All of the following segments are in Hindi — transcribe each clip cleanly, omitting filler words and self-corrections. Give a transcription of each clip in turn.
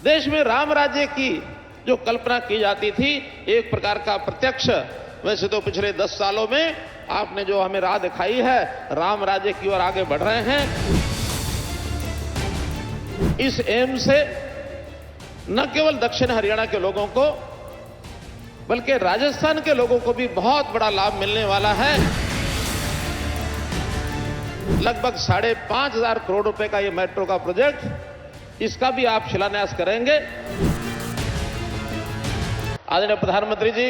देश में राम राज्य की जो कल्पना की जाती थी, एक प्रकार का प्रत्यक्ष, वैसे तो पिछले 10 सालों में आपने जो हमें राह दिखाई है, राम राज्य की ओर आगे बढ़ रहे हैं। इस एम से न केवल दक्षिण हरियाणा के लोगों को बल्कि राजस्थान के लोगों को भी बहुत बड़ा लाभ मिलने वाला है। लगभग 5,500 करोड़ रुपए का ये मेट्रो का प्रोजेक्ट, इसका भी आप शिलान्यास करेंगे। आदरणीय प्रधानमंत्री जी,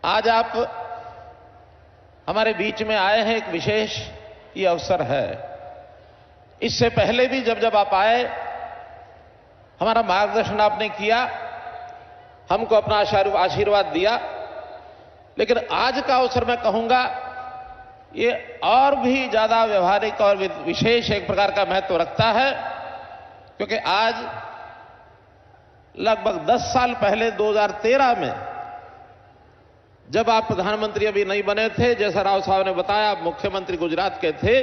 आज आप हमारे बीच में आए हैं, एक विशेष ये अवसर है। इससे पहले भी जब आप आए, हमारा मार्गदर्शन आपने किया, हमको अपना आशीर्वाद दिया, लेकिन आज का अवसर मैं कहूंगा ये और भी ज्यादा व्यवहारिक और विशेष एक प्रकार का महत्व रखता है, क्योंकि आज लगभग 10 साल पहले 2013 में जब आप प्रधानमंत्री अभी नहीं बने थे, जैसा राव साहब ने बताया, आप मुख्यमंत्री गुजरात के थे,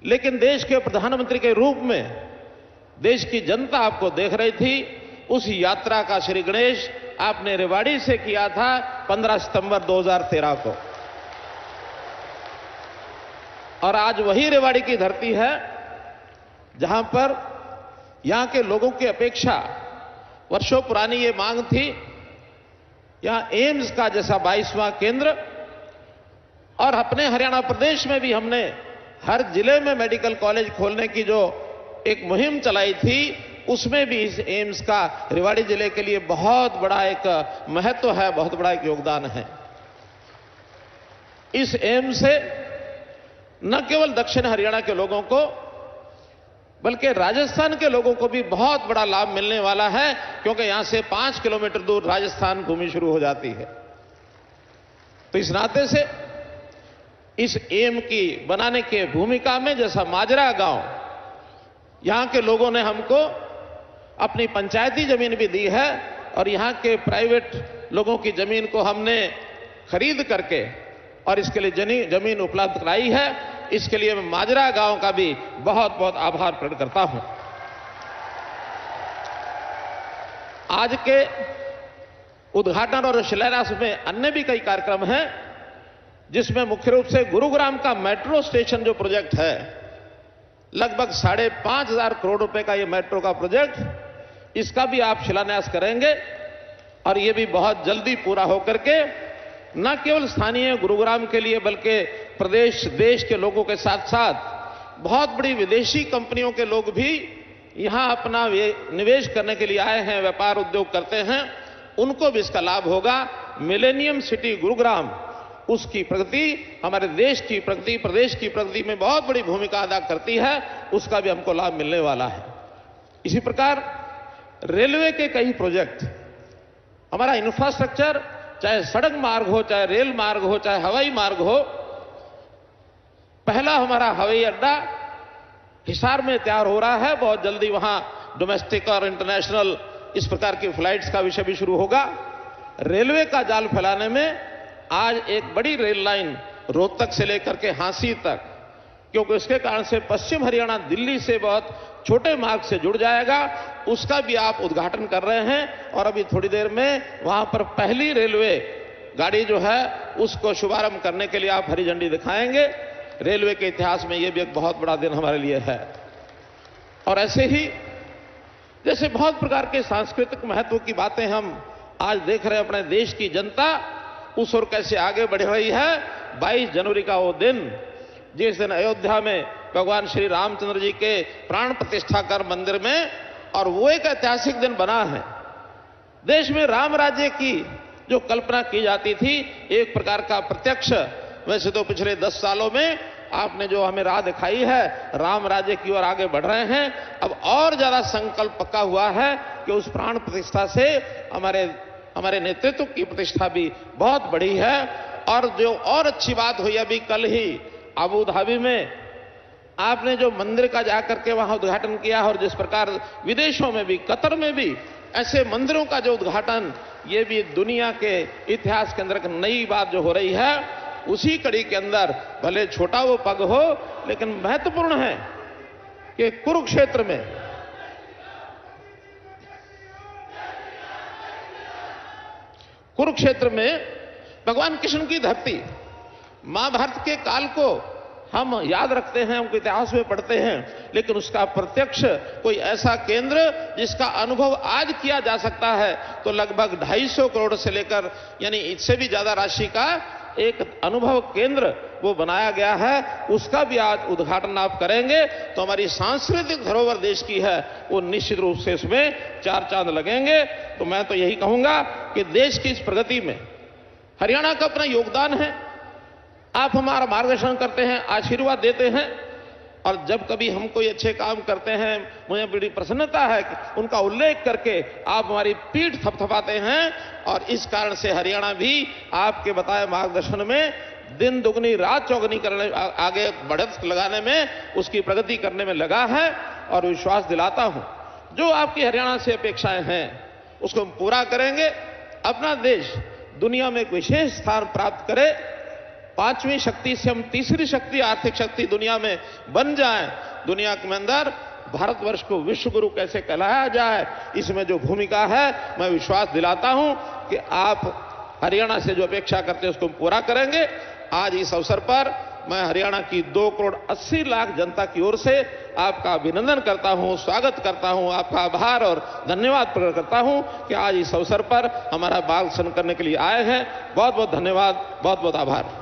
लेकिन देश के प्रधानमंत्री के रूप में देश की जनता आपको देख रही थी। उस यात्रा का श्री गणेश आपने रेवाड़ी से किया था 15 सितंबर 2013 को, और आज वही रेवाड़ी की धरती है जहां पर यहां के लोगों की अपेक्षा, वर्षों पुरानी ये मांग थी, यहां एम्स का जैसा 22वां केंद्र, और अपने हरियाणा प्रदेश में भी हमने हर जिले में मेडिकल कॉलेज खोलने की जो एक मुहिम चलाई थी, उसमें भी इस एम्स का रेवाड़ी जिले के लिए बहुत बड़ा एक महत्व है, बहुत बड़ा एक योगदान है। इस एम्स से न केवल दक्षिण हरियाणा के लोगों को बल्कि राजस्थान के लोगों को भी बहुत बड़ा लाभ मिलने वाला है, क्योंकि यहां से 5 किलोमीटर दूर राजस्थान भूमि शुरू हो जाती है। तो इस नाते से इस एम की बनाने के भूमिका में, जैसा माजरा गांव, यहां के लोगों ने हमको अपनी पंचायती जमीन भी दी है, और यहां के प्राइवेट लोगों की जमीन को हमने खरीद करके और इसके लिए जमीन उपलब्ध कराई है। इसके लिए मैं माजरा गांव का भी बहुत बहुत आभार प्रकट करता हूं। आज के उद्घाटन और शिलान्यास में अन्य भी कई कार्यक्रम हैं, जिसमें मुख्य रूप से गुरुग्राम का मेट्रो स्टेशन जो प्रोजेक्ट है, लगभग 5,500 करोड़ रुपए का ये मेट्रो का प्रोजेक्ट, इसका भी आप शिलान्यास करेंगे, और ये भी बहुत जल्दी पूरा होकर के न केवल स्थानीय गुरुग्राम के लिए बल्कि प्रदेश देश के लोगों के साथ साथ बहुत बड़ी विदेशी कंपनियों के लोग भी यहां अपना निवेश करने के लिए आए हैं, व्यापार उद्योग करते हैं, उनको भी इसका लाभ होगा। मिलेनियम सिटी गुरुग्राम, उसकी प्रगति हमारे देश की प्रगति, प्रदेश की प्रगति में बहुत बड़ी भूमिका अदा करती है, उसका भी हमको लाभ मिलने वाला है। इसी प्रकार रेलवे के कई प्रोजेक्ट, हमारा इंफ्रास्ट्रक्चर, चाहे सड़क मार्ग हो, चाहे रेल मार्ग हो, चाहे हवाई मार्ग हो, पहला हमारा हवाई अड्डा हिसार में तैयार हो रहा है, बहुत जल्दी वहां डोमेस्टिक और इंटरनेशनल इस प्रकार की फ्लाइट्स का विषय भी शुरू होगा। रेलवे का जाल फैलाने में आज एक बड़ी रेल लाइन रोहतक से लेकर के हांसी तक, क्योंकि उसके कारण से पश्चिम हरियाणा दिल्ली से बहुत छोटे मार्ग से जुड़ जाएगा, उसका भी आप उद्घाटन कर रहे हैं, और अभी थोड़ी देर में वहां पर पहली रेलवे गाड़ी जो है उसको शुभारंभ करने के लिए आप हरी झंडी दिखाएंगे। रेलवे के इतिहास में यह भी एक बहुत बड़ा दिन हमारे लिए है। और ऐसे ही जैसे बहुत प्रकार के सांस्कृतिक महत्व की बातें हम आज देख रहे हैं, अपने देश की जनता उस ओर कैसे आगे बढ़ रही है। 22 जनवरी का वो दिन, जिस दिन अयोध्या में भगवान श्री रामचंद्र जी के प्राण प्रतिष्ठा कर मंदिर में, और वो एक ऐतिहासिक दिन बना है। देश में राम राज्य की जो कल्पना की जाती थी, एक प्रकार का प्रत्यक्ष, वैसे तो पिछले 10 सालों में आपने जो हमें राह दिखाई है, राम राज्य की ओर आगे बढ़ रहे हैं। अब और ज्यादा संकल्प पक्का हुआ है कि उस प्राण प्रतिष्ठा से हमारे नेतृत्व की प्रतिष्ठा भी बहुत बढ़ी है। और जो और अच्छी बात हुई, अभी कल ही अबू धाबी में आपने जो मंदिर का जाकर के वहां उद्घाटन किया, और जिस प्रकार विदेशों में भी, कतर में भी ऐसे मंदिरों का जो उद्घाटन, ये भी दुनिया के इतिहास के अंदर एक नई बात जो हो रही है। उसी कड़ी के अंदर भले छोटा वो पग हो, लेकिन महत्वपूर्ण है कि कुरुक्षेत्र में कुरुक्षेत्र में भगवान कृष्ण की धरती, महाभारत के काल को हम याद रखते हैं, उनके इतिहास में पढ़ते हैं, लेकिन उसका प्रत्यक्ष कोई ऐसा केंद्र जिसका अनुभव आज किया जा सकता है तो लगभग 250 करोड़ से लेकर यानी इससे भी ज्यादा राशि का एक अनुभव केंद्र वो बनाया गया है। उसका भी आज उद्घाटन आप करेंगे तो हमारी सांस्कृतिक धरोहर देश की है, वो निश्चित रूप से इसमें 4 चांद लगेंगे। तो मैं तो यही कहूंगा कि देश की इस प्रगति में हरियाणा का अपना योगदान है। आप हमारा मार्गदर्शन करते हैं, आशीर्वाद देते हैं, और जब कभी हम कोई अच्छे काम करते हैं मुझे बड़ी प्रसन्नता है कि उनका उल्लेख करके आप हमारी पीठ थपथपाते हैं। और इस कारण से हरियाणा भी आपके बताए मार्गदर्शन में दिन दुगनी रात चौगनी करने, आगे बढ़त लगाने में, उसकी प्रगति करने में लगा है। और विश्वास दिलाता हूं जो आपकी हरियाणा से अपेक्षाएं हैं उसको हम पूरा करेंगे। अपना देश दुनिया में एक विशेष स्थान प्राप्त करे, 5वीं शक्ति से हम तीसरी शक्ति, आर्थिक शक्ति दुनिया में बन जाएं। दुनिया के अंदर भारतवर्ष को विश्व गुरु कैसे कहलाया जाए, इसमें जो भूमिका है, मैं विश्वास दिलाता हूं कि आप हरियाणा से जो अपेक्षा करते हैं उसको हम पूरा करेंगे। आज इस अवसर पर मैं हरियाणा की 2 करोड़ 80 लाख जनता की ओर से आपका अभिनंदन करता हूं, स्वागत करता हूं, आपका आभार और धन्यवाद प्रकट करता हूं कि आज इस अवसर पर हमारा मार्गदर्शन करने के लिए आए हैं। बहुत बहुत धन्यवाद, बहुत बहुत आभार।